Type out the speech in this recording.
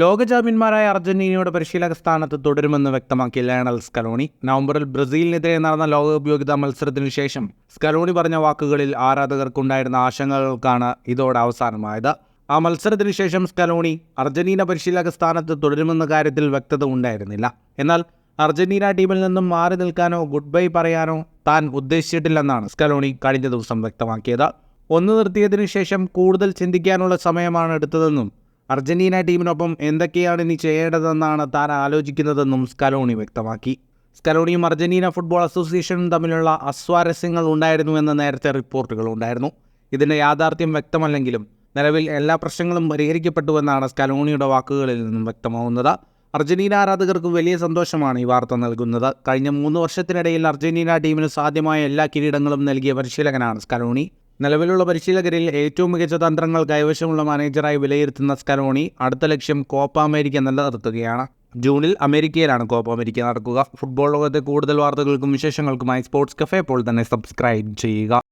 ലോക ചാമ്പ്യന്മാരായ അർജന്റീനയുടെ പരിശീലക സ്ഥാനത്ത് തുടരുമെന്ന് വ്യക്തമാക്കി ലയണൽ സ്കലോണി. നവംബറിൽ ബ്രസീലിനെതിരെ നടന്ന ലോകകപ്പ് യോഗ്യതാ മത്സരത്തിനു ശേഷം സ്കലോണി പറഞ്ഞ വാക്കുകളിൽ ആരാധകർക്കുണ്ടായിരുന്ന ആശങ്കകൾക്കാണ് ഇതോടെ അവസാനമായത്. ആ മത്സരത്തിനു ശേഷം സ്കലോണി അർജന്റീന പരിശീലക സ്ഥാനത്ത് തുടരുമെന്ന കാര്യത്തിൽ വ്യക്തത ഉണ്ടായിരുന്നില്ല. എന്നാൽ അർജന്റീന ടീമിൽ നിന്നും മാറി നിൽക്കാനോ ഗുഡ് ബൈ പറയാനോ താൻ ഉദ്ദേശിച്ചിട്ടില്ലെന്നാണ് സ്കലോണി കഴിഞ്ഞ ദിവസം വ്യക്തമാക്കിയത്. ഒന്ന് നിർത്തിയതിനു ശേഷം കൂടുതൽ ചിന്തിക്കാനുള്ള സമയമാണ് എടുത്തതെന്നും അർജന്റീന ടീമിനൊപ്പം എന്തൊക്കെയാണ് ഇനി ചെയ്യേണ്ടതെന്നാണ് താൻ ആലോചിക്കുന്നതെന്നും സ്കലോണി വ്യക്തമാക്കി. സ്കലോണിയും അർജന്റീന ഫുട്ബോൾ അസോസിയേഷനും തമ്മിലുള്ള അസ്വാരസ്യങ്ങൾ ഉണ്ടായിരുന്നുവെന്ന് നേരത്തെ റിപ്പോർട്ടുകൾ ഉണ്ടായിരുന്നു. ഇതിൻ്റെ യാഥാർത്ഥ്യം വ്യക്തമല്ലെങ്കിലും നിലവിൽ എല്ലാ പ്രശ്നങ്ങളും പരിഹരിക്കപ്പെട്ടുവെന്നാണ് സ്കലോണിയുടെ വാക്കുകളിൽ നിന്നും വ്യക്തമാവുന്നത്. അർജന്റീന ആരാധകർക്ക് വലിയ സന്തോഷമാണ് ഈ വാർത്ത നൽകുന്നത്. കഴിഞ്ഞ 3 വർഷത്തിനിടയിൽ അർജന്റീന ടീമിന് സാധ്യമായ എല്ലാ കിരീടങ്ങളും നൽകിയ പരിശീലകനാണ് സ്കലോണി. നിലവിലുള്ള പരിശീലകരിൽ ഏറ്റവും മികച്ച തന്ത്രങ്ങൾ കൈവശമുള്ള മാനേജറായി വിലയിരുത്തുന്ന സ്കലോണി അടുത്ത ലക്ഷ്യം കോപ്പ അമേരിക്ക നിലനിർത്തുകയാണ്. ജൂണിൽ അമേരിക്കയിലാണ് കോപ്പ അമേരിക്ക നടക്കുക. ഫുട്ബോൾ ലോകത്തെ കൂടുതൽ വാർത്തകൾക്കും വിശേഷങ്ങൾക്കുമായി സ്പോർട്സ് കഫേ ഇപ്പോൾ തന്നെ സബ്സ്ക്രൈബ് ചെയ്യുക.